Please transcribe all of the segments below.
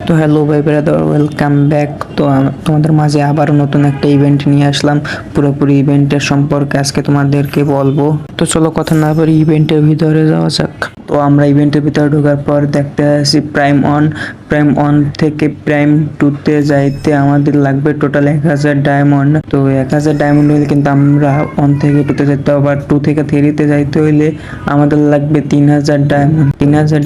তো হ্যালো ভাই brother, welcome back. তো তোমাদের মাঝে আবারও নতুন একটা ইভেন্ট নিয়ে আসলাম। পুরোপুরি ইভেন্টের সম্পর্কে আজকে তোমাদেরকে বলবো। তো চলো কথা না বলে ইভেন্টের ভিতরে যাওয়া যাক। তো আমরা ইভেন্টের ভিতরে ঢোকার পর দেখতে আসি প্রাইম 1 থেকে প্রাইম 2-তে যাইতে আমাদের লাগবে টোটাল 1000 ডায়মন্ড। তো 1000 ডায়মন্ড হইলে কিন্তু আমরা 1 থেকে 2-তে যেতে হবে, আর 2 থেকে 3-তে যাইতে হইলে আমাদের লাগবে 3000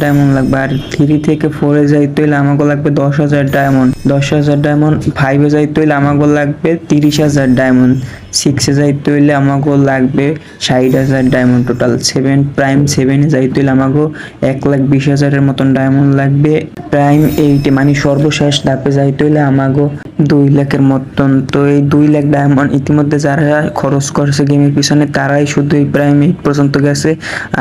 ডায়মন্ড লাগবে। আর 3 থেকে 4-এ যাইতে হইলে আমাকে লাগবে 10,000 ডায়মন্ড। 10,000 ডায়মন্ড 5-এ যাইতে হইলে আমাকে লাগবে 30,000 ডায়মন্ড। 6-এ যাইতে হইলে আমাকে লাগবে 60,000 ডায়মন্ড। টোটাল প্রাইম 7-এ যাইতে হইলে আমাকে 1,20,000-এর মতন ডায়মন্ড লাগবে। প্রাইম 8-এ মানে সর্বশেষ ধাপে যাইতে হইলে আমাকে 2 লাখের মতন। তো এই 2 লাখ ডায়মন্ড ইতিমধ্যে যারা খরচ করছে গেমের পিছনে তারাই শুধু এই প্রাইম 8 পর্যন্ত গেছে।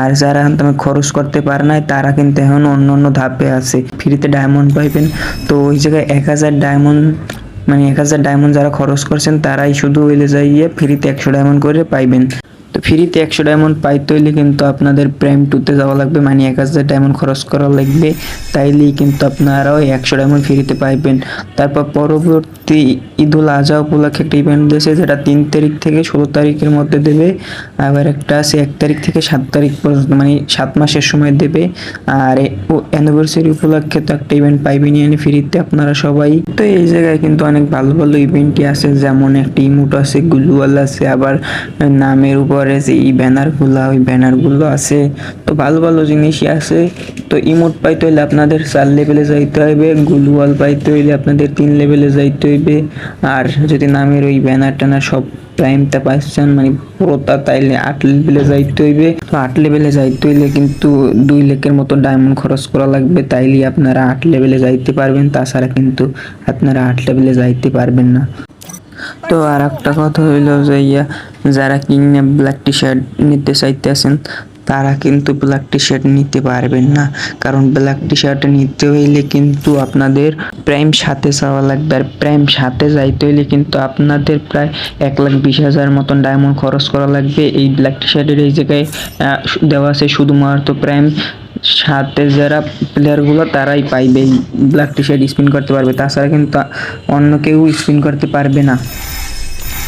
আর যারা তুমি খরচ করতে পারে নাই তারা কিন্তু এখন অন্য ধাপে আছে, ফ্রিতে ডায়মন্ড পাইবেন। তো ওই জায়গায় 1000 ডায়মন্ড মানে 1000 ডায়মন্ড যারা খরচ করছেন তারাই শুধু ওইলে যাইয়ে ফ্রিতে 100 ডায়মন্ড করে পাইবেন। তো ফ্রিতে 100 ডায়মন্ড পাইতে হইলে কিন্তু আপনাদের প্রাইম 2-তে যাওয়া লাগবে, মানে 1000 ডায়মন্ড খরচ করা লাগবে। তাইলেই কিন্তু আপনারাও 100 ডায়মন্ড ফ্রিতে পাইবেন। তারপর পরবর্তী ঈদুল আজহা উপলক্ষে একটা ইভেন্ট দিয়েছে, যেটা 3 তারিখ থেকে 16 তারিখের মধ্যে দেবে। আবার একটা আছে 1 তারিখ থেকে 7 তারিখ পর্যন্ত, মানে 7 মাসের সময় দেবে। আর অ্যানিভার্সারি উপলক্ষে তো একটা ইভেন্ট পাইবেনই ফ্রিতে আপনারা সবাই। তো এই জায়গায় কিন্তু অনেক ভালো ভালো ইভেন্টই আছে, যেমন একটা ইমোট আছে, গ্লুয়াল আছে, আবার নামের উপরে যে এই ওই ব্যানারগুলো আছে। তো ভালো ভালো জিনিসই আছে। তো ইমোট পাইতে হইলে আপনাদের 4 লেভেলে যাইতে হবে, গ্লুয়াল পাইতে হইলে আপনাদের 3 লেভেলে যাইতে হইবে। আর যদি নামের ওই ব্যানার টানার সব প্রাইমটা পাচ্ছেন মানে পুরোটা, তাইলে 8 লেভেলে যাইতে হইবে। তো 8 লেভেলে যাইতে হইলে কিন্তু 2 লাখের মতো ডায়মন্ড খরচ করা লাগবে, তাইলে আপনারা 8 লেভেলে যাইতে পারবেন। তাছাড়া কিন্তু আপনারা 8 লেভেলে যাইতে পারবেন না। তো আর একটা কথা হইলো যে যারা কিনে ব্ল্যাক টি শার্ট নিতে চাইতেছেন তারা কিন্তু ব্ল্যাক টি শার্ট নিতে পারবেন না, কারণ ব্ল্যাক টি শার্ট নিতে হইলে কিন্তু আপনাদের প্রাইম 7-এ যাওয়া লাগবে। আর প্রাইম 7-এ যাইতে হইলে কিন্তু আপনাদের প্রায় 1,20,000 মতন ডায়মন্ড খরচ করা লাগবে। এই ব্ল্যাক টি শার্টের এই জায়গায় দেওয়া আছে শুধুমাত্র প্রাইম 7-এ যারা প্লেয়ারগুলো তারাই পাইবে এই ব্ল্যাক টি শার্ট স্পিন করতে পারবে, তাছাড়া কিন্তু অন্য কেউ স্পিন করতে পারবে না।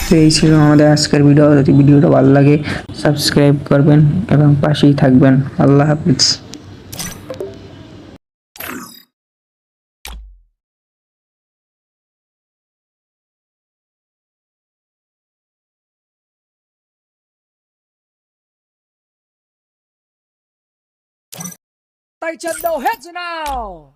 তো এই ছিল আমাদের আজকের ভিডিও। যদি ভিডিওটা ভালো লাগে সাবস্ক্রাইব করবেন এবং পাশেই থাকবেন। আল্লাহ হাফিজ। Tay chân đầu hết rồi nào.